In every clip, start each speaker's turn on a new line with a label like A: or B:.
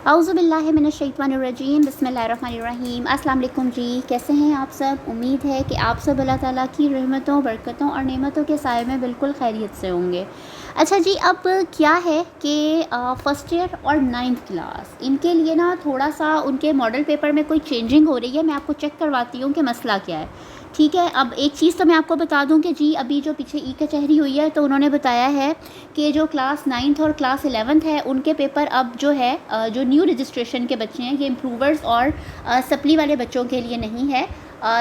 A: औज़ुबिल्लाहि मिनश्शैतानिर्रजीम बिस्मिल्लाहिर्रहमानिर्रहीम। अस्सलाम वालेकुम जी, कैसे हैं आप सब। उम्मीद है कि आप सब अल्लाह ताला की रहमतों, बरकतों और नेमतों के साए में बिल्कुल खैरियत से होंगे। अच्छा जी, अब क्या है कि फ़र्स्ट ईयर और 9th क्लास इनके लिए ना थोड़ा सा उनके मॉडल पेपर में कोई चेंजिंग हो रही है। मैं आपको चेक करवाती हूँ कि मसला क्या है। ठीक है, अब एक चीज़ तो मैं आपको बता दूं कि जी अभी जो पीछे ई कचहरी हुई है तो उन्होंने बताया है कि जो क्लास 9th और क्लास 11th है उनके पेपर अब जो है जो न्यू रजिस्ट्रेशन के बच्चे हैं, ये इम्प्रूवर्स और सप्ली वाले बच्चों के लिए नहीं है।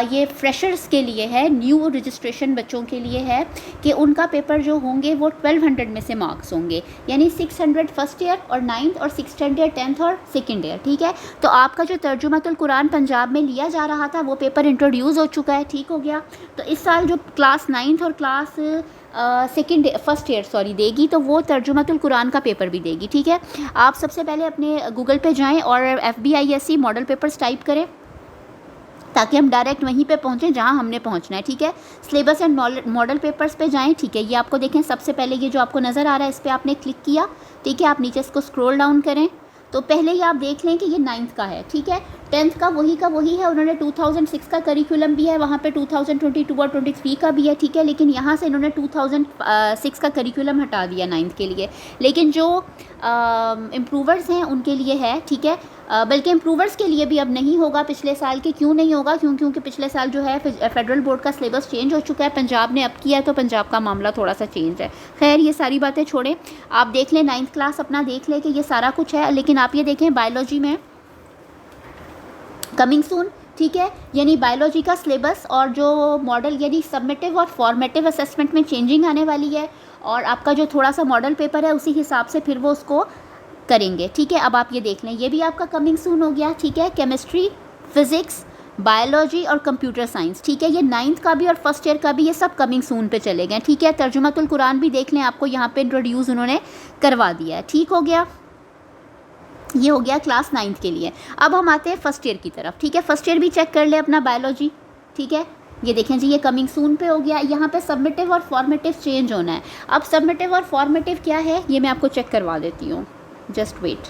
A: ये फ्रेशर्स के लिए है, न्यू रजिस्ट्रेशन बच्चों के लिए है कि उनका पेपर जो होंगे वो 1200 में से मार्क्स होंगे, यानी 600 फर्स्ट ईयर और 9th और 600 10th और सेकेंड ईयर। ठीक है, तो आपका जो तर्जुमतुल कुरान पंजाब में लिया जा रहा था वो पेपर इंट्रोड्यूस हो चुका है, ठीक हो गया। तो इस साल जो क्लास 9th और क्लास फर्स्ट ईयर देगी तो वो तर्जुमतुल कुरान का पेपर भी देगी। ठीक है, आप सबसे पहले अपने गूगल पे जाएं और FBISC मॉडल पेपर्स टाइप करें ताकि हम डायरेक्ट वहीं पे पहुँचें जहाँ हमने पहुँचना है। ठीक है, सिलेबस एंड मॉडल पेपर्स पे जाएं। ठीक है, ये आपको देखें सबसे पहले ये जो आपको नज़र आ रहा है इस पर आपने क्लिक किया। ठीक है, आप नीचे इसको स्क्रॉल डाउन करें तो पहले ही आप देख लें कि ये 9th का है। ठीक है, 10th का वही है, उन्होंने 2006 का करिकुलम भी है, वहाँ पे 2022 और 23 का भी है। ठीक है, लेकिन यहाँ से इन्होंने 2006 का करिकुलम हटा दिया 9th के लिए, लेकिन जो इम्प्रूवर्स हैं उनके लिए है। ठीक है, बल्कि इम्प्रूवर्स के लिए भी अब नहीं होगा पिछले साल के। क्यों नहीं होगा? क्योंकि पिछले साल जो है फेडरल बोर्ड का सिलेबस चेंज हो चुका है, पंजाब ने अब किया है तो पंजाब का मामला थोड़ा सा चेंज है। खैर ये सारी बातें छोड़ें, आप देख लें 9th क्लास अपना देख लें कि ये सारा कुछ है। लेकिन आप ये देखें बायोलॉजी में कमिंग सून। ठीक है, यानी बायोलॉजी का सिलेबस और जो मॉडल यानी सबमिटिव और फॉर्मेटिव असेसमेंट में चेंजिंग आने वाली है, और आपका जो थोड़ा सा मॉडल पेपर है उसी हिसाब से फिर वो उसको करेंगे। ठीक है, अब आप ये देख लें, ये भी आपका कमिंग सून हो गया। ठीक है, केमिस्ट्री, फिज़िक्स, बायोलॉजी और कंप्यूटर साइंस। ठीक है, ये 9th का भी और फर्स्ट ईयर का भी ये सब कमिंग सून पे चले गए। ठीक है, तर्जुमतुल कुरान भी देख लें, आपको यहाँ पे इंट्रोड्यूस उन्होंने करवा दिया है। ठीक हो गया, ये हो गया क्लास 9th के लिए। अब हम आते हैं फर्स्ट ईयर की तरफ। ठीक है, फर्स्ट ईयर भी चेक कर ले अपना बायोलॉजी। ठीक है, ये देखें जी, ये कमिंग सून पे हो गया। यहाँ पे सबमिटिव और फॉर्मेटिव चेंज होना है। अब सबमिटिव और फॉर्मेटिव क्या है ये मैं आपको चेक करवा देती हूँ, जस्ट वेट।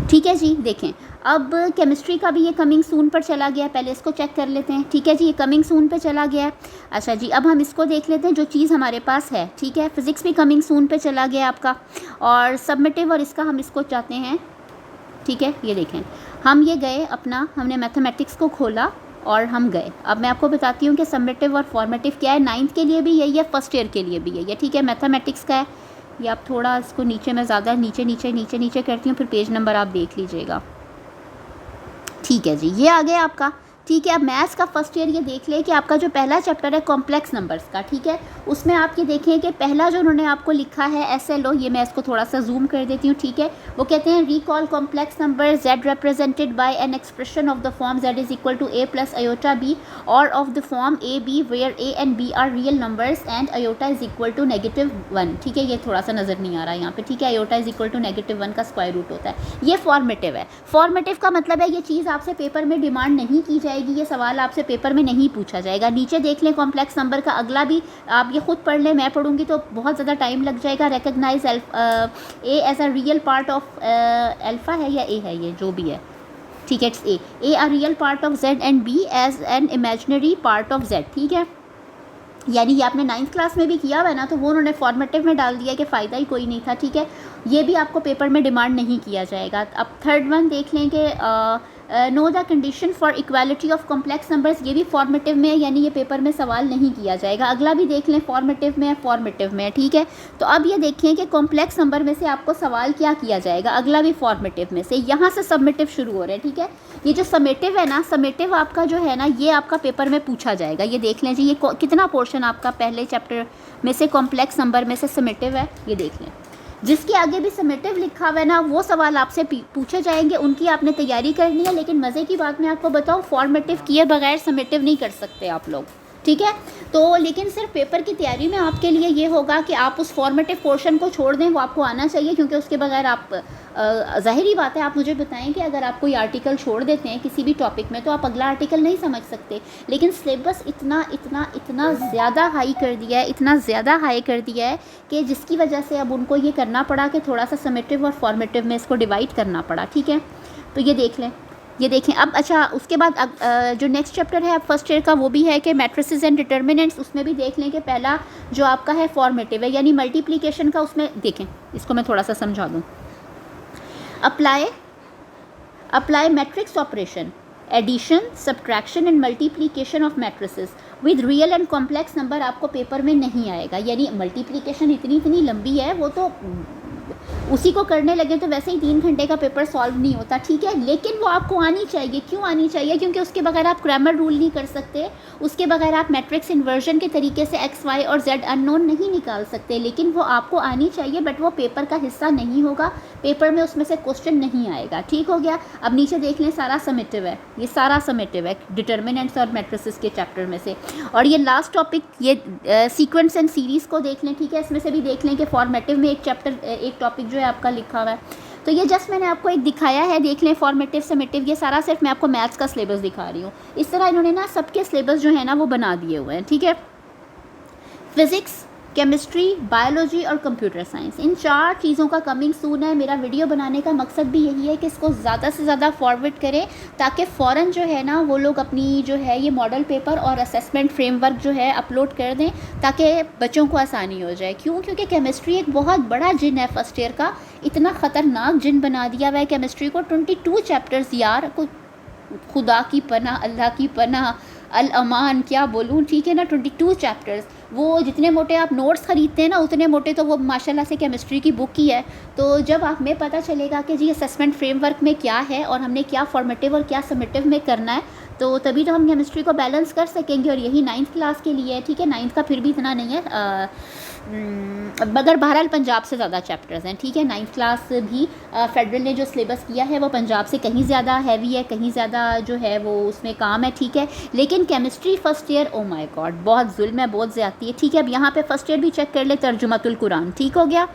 A: ठीक है जी, देखें अब केमिस्ट्री का भी ये कमिंग सून पर चला गया है, पहले इसको चेक कर लेते हैं। ठीक है जी, ये कमिंग सून पे चला गया है। अच्छा जी, अब हम इसको देख लेते हैं जो चीज़ हमारे पास है। ठीक है, फिज़िक्स भी कमिंग सून पे चला गया आपका, और सबमिटिव और इसका हम इसको चाहते हैं। ठीक है, ये देखें हम ये गए अपना, हमने मैथमेटिक्स को खोला और हम गए। अब मैं आपको बताती हूँ कि सबमिटिव और फॉर्मेटिव क्या है। 9th के लिए भी यही है, फर्स्ट ईयर के लिए भी यही है। ठीक है, मैथमेटिक्स का है ये। आप थोड़ा इसको नीचे, मैं ज़्यादा नीचे करती हूँ, फिर पेज नंबर आप देख लीजिएगा। ठीक है जी, ये आ गया आपका। ठीक है, अब मैथ्स का फर्स्ट ईयर ये देख लें कि आपका जो पहला चैप्टर है कॉम्प्लेक्स नंबर्स का। ठीक है, उसमें आप ये देखें कि पहला जो उन्होंने आपको लिखा है SLO, ये मैं इसको थोड़ा सा जूम कर देती हूँ। ठीक है, वो कहते हैं recall complex number Z represented by an expression of the form Z is equal to A plus iota B और of the form AB where A and B are real numbers and iota is equal to -1। ठीक है, ये थोड़ा सा नज़र नहीं आ रहा है यहाँ पे। ठीक है, अयोटा इज इक्वल टू -1 का स्क्वायर रूट होता है। ये फॉर्मेटिव है। फॉर्मेटिव का मतलब है ये चीज़ आपसे पेपर में डिमांड नहीं की जाएगी, ये सवाल आपसे पेपर में नहीं पूछा जाएगा। नीचे देख लें कॉम्प्लेक्स नंबर का अगला भी आप ये खुद पढ़ लें, मैं पढ़ूंगी तो बहुत ज़्यादा टाइम लग जाएगा। Recognise A as a real part of alpha है या A है, ये जो भी है। ठीक है, it's A a real part of Z and B as an imaginary part of Z। ठीक है, यानी ये आपने 9th क्लास में भी किया हुआ है ना, तो वो उन्होंने फॉर्मेटिव में डाल दिया कि फ़ायदा ही कोई नहीं था। ठीक है, ये भी आपको पेपर में डिमांड नहीं किया जाएगा। अब थर्ड वन देख लें कि know the condition for equality of complex numbers, ये भी फॉर्मेटिव में है, यानी ये पेपर में सवाल नहीं किया जाएगा। अगला भी देख लें, फॉर्मेटिव में है। ठीक है, तो अब ये देखें कि कॉम्प्लेक्स नंबर में से आपको सवाल क्या किया जाएगा। अगला भी फॉर्मेटिव में से, यहाँ से सबमिटिव शुरू हो रहे हैं। ठीक है, ये जो समेटिव है ना, समेटिव आपका जो है ना, ये आपका पेपर में पूछा जाएगा। ये देख लें जी, ये कितना पोर्शन आपका पहले चैप्टर में से कॉम्प्लेक्स नंबर में से समेटिव है, ये देख लें। जिसके आगे भी समेटिव लिखा हुआ है ना, वो सवाल आपसे पूछे जाएंगे, उनकी आपने तैयारी करनी है। लेकिन मज़े की बात मैं आपको बताऊं, फॉर्मेटिव किए बगैर समेटिव नहीं कर सकते आप लोग। ठीक है। तो लेकिन सिर्फ पेपर की तैयारी में आपके लिए ये होगा कि आप उस फॉर्मेटिव पोर्शन को छोड़ दें, वो आपको आना चाहिए, क्योंकि उसके बगैर आप ज़ाहिरी बात है, आप मुझे बताएं कि अगर आप कोई आर्टिकल छोड़ देते हैं किसी भी टॉपिक में तो आप अगला आर्टिकल नहीं समझ सकते। लेकिन सिलेबस इतना इतना इतना ज़्यादा हाई कर दिया है, इतना ज़्यादा हाई कर दिया है कि जिसकी वजह से अब उनको ये करना पड़ा कि थोड़ा सा समेटिव और फॉर्मेटिव में इसको डिवाइड करना पड़ा। ठीक है, तो ये देख लें, ये देखें। अब अच्छा, उसके बाद जो नेक्स्ट चैप्टर है फर्स्ट ईयर का, वो भी है कि मैट्रिसेस एंड डिटर्मिनेंट्स। उसमें भी देख लें कि पहला जो आपका है फॉर्मेटिव है, यानी मल्टीप्लिकेशन का। उसमें देखें, इसको मैं थोड़ा सा समझा दूँ। Apply matrix operation, addition, subtraction and multiplication of matrices with real and complex number आपको पेपर में नहीं आएगा। यानी मल्टीप्लिकेशन इतनी लंबी है, वो तो उसी को करने लगे तो वैसे ही 3 घंटे का पेपर सॉल्व नहीं होता। ठीक है, लेकिन वो आपको आनी चाहिए। क्यों आनी चाहिए? क्योंकि उसके बगैर आप ग्रामर रूल नहीं कर सकते, उसके बगैर आप मैट्रिक्स इन्वर्जन के तरीके से एक्स वाई और जेड अननोन नहीं निकाल सकते। लेकिन वो आपको आनी चाहिए, बट वो पेपर का हिस्सा नहीं होगा, पेपर में उसमें से क्वेश्चन नहीं आएगा। ठीक हो गया। अब नीचे देख लें, सारा समेटिव है, ये सारा समेटिव है डिटर्मिनेंट्स और मैट्रिसेस के चैप्टर में से। और ये लास्ट टॉपिक, ये सीक्वेंस एंड सीरीज़ को देख लें। ठीक है, इसमें से भी देख लें कि फॉर्मेटिव में एक टॉपिक जो है आपका लिखा हुआ है। तो ये जस्ट मैंने आपको एक दिखाया है, देख लें, फॉर्मेटिव, समेटिव, ये सारा सिर्फ मैं आपको मैथ्स का सिलेबस दिखा रही हूँ। इस तरह इन्होंने ना सबके सिलेबस जो है ना वो बना दिए हुए हैं। ठीक है, फिज़िक्स, केमिस्ट्री, बायोलॉजी और कंप्यूटर साइंस, इन 4 चीज़ों का कमिंग सून है। मेरा वीडियो बनाने का मकसद भी यही है कि इसको ज़्यादा से ज़्यादा फॉरवर्ड करें, ताकि फ़ौरन जो है ना वो लोग अपनी जो है ये मॉडल पेपर और असेसमेंट फ्रेमवर्क जो है अपलोड कर दें, ताकि बच्चों को आसानी हो जाए। क्यों? क्योंकि केमिस्ट्री एक बहुत बड़ा जिन है फर्स्ट ईयर का, इतना ख़तरनाक जिन बना दिया हुआ है केमिस्ट्री को। 22 चैप्टर्स यार, खुदा की पनाह, अल्लाह की पनाह, अल अमान, क्या बोलूँ। ठीक है ना, 22 चैप्टर्स। वो जितने मोटे आप नोट्स ख़रीदते हैं ना, उतने मोटे तो वो माशाल्लाह से केमिस्ट्री की बुक ही है। तो जब हमें पता चलेगा कि जी असेसमेंट फ्रेमवर्क में क्या है और हमने क्या फॉर्मेटिव और क्या समेटिव में करना है, तो तभी तो हम केमिस्ट्री को बैलेंस कर सकेंगे। और यही 9th क्लास के लिए है। ठीक है, 9th का फिर भी इतना नहीं है, मगर बहरहाल पंजाब से ज़्यादा चैप्टर्स हैं। ठीक है, 9th क्लास भी फेडरल ने जो सिलेबस किया है वो पंजाब से कहीं ज़्यादा हैवी है, कहीं ज़्यादा जो है वो उसमें काम है। ठीक है, लेकिन chemistry first year, oh my God, बहुत जुल्म है, बहुत ज़्यादती है। ठीक है, अब यहाँ पे फर्स्ट ईयर भी चेक कर ले, तर्जुमतुल कुरान। ठीक हो गया।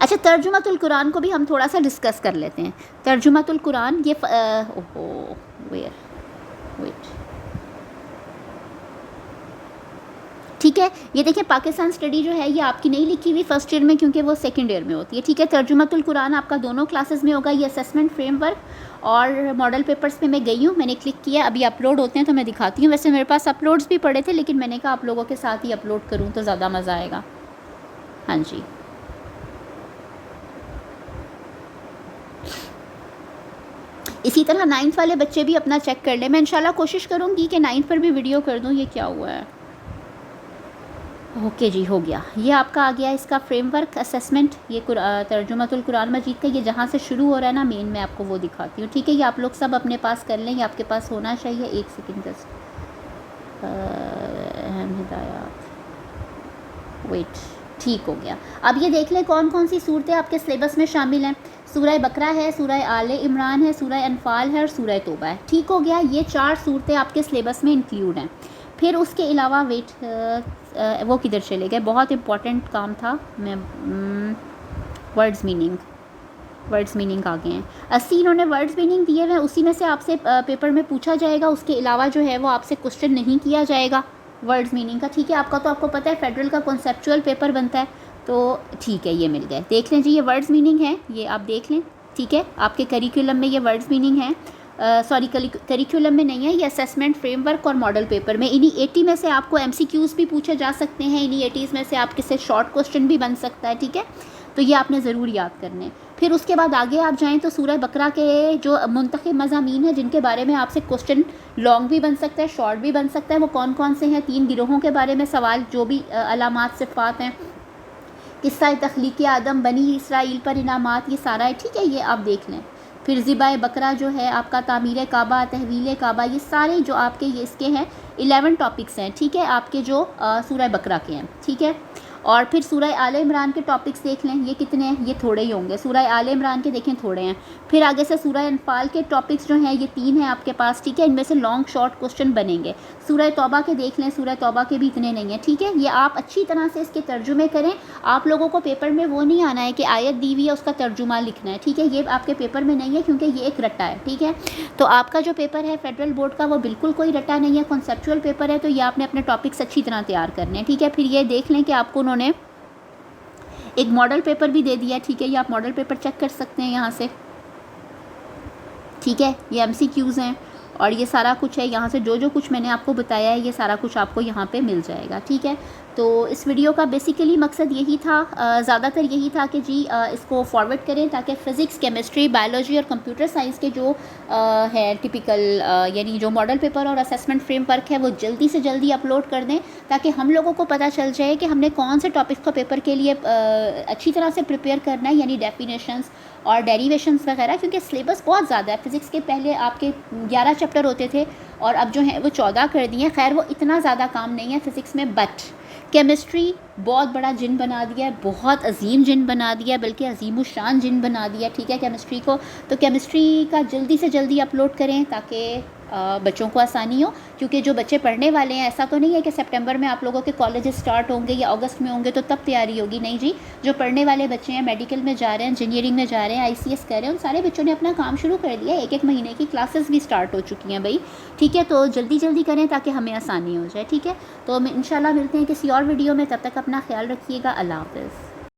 A: अच्छा, तर्जुमतुल कुरान को भी हम थोड़ा सा डिस्कस कर लेते हैं। तर्जुमतुल कुरान, ये ओहो वेट, ठीक है, ये देखें, पाकिस्तान स्टडी जो है ये आपकी नहीं लिखी हुई फर्स्ट ईयर में, क्योंकि वो सेकंड ईयर में होती है। ठीक है, तर्जुमतुल कुरान आपका दोनों क्लासेस में होगा। ये असेसमेंट फ्रेमवर्क और मॉडल पेपर्स पे मैं गई हूँ, मैंने क्लिक किया, अभी अपलोड होते हैं तो मैं दिखाती हूँ। वैसे मेरे पास अपलोड्स भी पड़े थे, लेकिन मैंने कहा आप लोगों के साथ ही अपलोड करूँ तो ज़्यादा मज़ा आएगा। हाँ जी, इसी तरह 9th वाले बच्चे भी अपना चेक कर लें। मैं इंशाल्लाह कोशिश करूँगी कि 9th पर भी वीडियो कर दूँ। ये क्या हुआ है? ओके जी, हो गया। ये आपका आ गया इसका फ्रेमवर्क असेसमेंट, ये तर्जुमतुल कुरान मजीद का, ये जहाँ से शुरू हो रहा है ना मेन, मैं आपको वो दिखाती हूँ। ठीक है, ये आप लोग सब अपने पास कर लें, ये आपके पास होना चाहिए। एक सेकंड जस्ट, अहम हिदायत, वेट, ठीक हो गया। अब ये देख लें कौन कौन सी सूरतें आपके सिलेबस में शामिल हैं। सूरह बकरा है, सूरह आले इमरान है, सूरह अनफाल है और सूरह तौबा है। ठीक हो गया, ये 4 सूरतें आपके सिलेबस में इंक्लूड हैं। फिर उसके अलावा वेट, वो किधर चले गए, बहुत इंपॉर्टेंट काम था। मैं वर्ड्स मीनिंग आ गए हैं। 80 इन्होंने वर्ड्स मीनिंग दिए हुए हैं, उसी में से आपसे पेपर में पूछा जाएगा। उसके अलावा जो है वो आपसे क्वेश्चन नहीं किया जाएगा वर्ड्स मीनिंग का। ठीक है, आपको पता है फेडरल का कॉन्सेप्चुअल पेपर बनता है, तो ठीक है, ये मिल गए। देख लें जी, ये वर्ड्स मीनिंग है, ये आप देख लें। ठीक है, आपके करिकुलम में ये वर्ड्स मीनिंग है, सॉरी करिकुलम में नहीं है, ये असेसमेंट फ्रेमवर्क और मॉडल पेपर में। इन्हीं 80 में से आपको MCQs भी पूछे जा सकते हैं, इन्हीं 80s में से आपके से शॉर्ट क्वेश्चन भी बन सकता है। ठीक है, तो ये आपने ज़रूर याद करने। फिर उसके बाद आगे आप जाएँ तो सूरह बकरा के जो मुंतखब मज़ामीन हैं, जिनके बारे में आपसे क्वेश्चन लॉन्ग भी बन सकता है, शॉर्ट भी बन सकता है, वो कौन कौन से हैं। 3 गिरोहों के बारे में सवाल, जो भी अलामात सिफ़ात हैं, किस्सा तख्लीक़ आदम, बनी इसराइल पर इनामात, ये सारा है। ठीक है, ये आप देख लें। फिर ज़िबाए बकरा जो है आपका, तामीर काबा, तहवील काबा, ये सारे जो आपके ये इसके हैं 11 टॉपिक्स हैं। ठीक है, आपके जो सूरह बकरा के हैं। ठीक है, और फिर सूरह आले इमरान के टॉपिक्स देख लें, ये कितने हैं, ये थोड़े ही होंगे। सूरह आले इमरान के देखें थोड़े हैं। फिर आगे से सूरह अनफाल के टॉपिक्स जो हैं ये 3 हैं आपके पास, ठीक है। इनमें से लॉन्ग शॉर्ट क्वेश्चन बनेंगे। सूरह तौबा के देख लें, सूरह तौबा के भी इतने नहीं हैं, ठीक है। ये आप अच्छी तरह से इसके तर्जुमे करें। आप लोगों को पेपर में वो नहीं आना है कि आयत दी हुई है उसका तर्जुमा लिखना है, ठीक है। ये आपके पेपर में नहीं है क्योंकि ये एक रट्टा है, ठीक है। तो आपका जो पेपर है फेडरल बोर्ड का वो बिल्कुल कोई रट्टा नहीं है, कॉन्सेप्चुअल पेपर है। तो ये आपने अपने टॉपिक्स अच्छी तरह तैयार करने हैं, ठीक है। फिर ये देख लें कि आपको उन्होंने एक मॉडल पेपर भी दे दिया, ठीक है। ये आप मॉडल पेपर चेक कर सकते हैं यहाँ से, ठीक है। ये MCQs हैं और ये सारा कुछ है। यहाँ से जो जो कुछ मैंने आपको बताया है ये सारा कुछ आपको यहाँ पे मिल जाएगा, ठीक है। तो इस वीडियो का बेसिकली मकसद यही था, ज़्यादातर यही था कि जी इसको फॉरवर्ड करें ताकि फ़िज़िक्स, केमिस्ट्री, बायोलॉजी और कंप्यूटर साइंस के जो है टिपिकल यानी जो मॉडल पेपर और असेसमेंट फ्रेमवर्क है वो जल्दी से जल्दी अपलोड कर दें ताकि हम लोगों को पता चल जाए कि हमने कौन से टॉपिक्स को पेपर के लिए अच्छी तरह से प्रिपेयर करना है, यानी डेफिनेशंस और डेरिवेशंस वगैरह। क्योंकि सिलेबस बहुत ज़्यादा है। फ़िज़िक्स के पहले आपके 11 चैप्टर होते थे और अब जो है वो 14 कर दिए हैं। खैर वो इतना ज़्यादा काम नहीं है फ़िज़िक्स में, बट केमिस्ट्री बहुत बड़ा जिन बना दिया है, बहुत अजीम जिन बना दिया, बल्कि अजीमुशान जिन बना दिया, ठीक है, केमिस्ट्री को। तो केमिस्ट्री का जल्दी से जल्दी अपलोड करें ताकि बच्चों को आसानी हो। क्योंकि जो बच्चे पढ़ने वाले हैं, ऐसा तो नहीं है कि सितंबर में आप लोगों के कॉलेजेस स्टार्ट होंगे या अगस्त में होंगे तो तब तैयारी होगी, नहीं जी। जो पढ़ने वाले बच्चे हैं, मेडिकल में जा रहे हैं, इंजीनियरिंग में जा रहे हैं, ICS कर रहे हैं, उन सारे बच्चों ने अपना काम शुरू कर दिया। 1-1 महीने की क्लासेस भी स्टार्ट हो चुकी हैं भाई, ठीक है। तो जल्दी जल्दी करें ताकि हमें आसानी हो जाए, ठीक है। तो हम इंशाल्लाह मिलते हैं किसी और वीडियो में, तब तक अपना ख्याल रखिएगा। अल्लाह हाफ़िज़।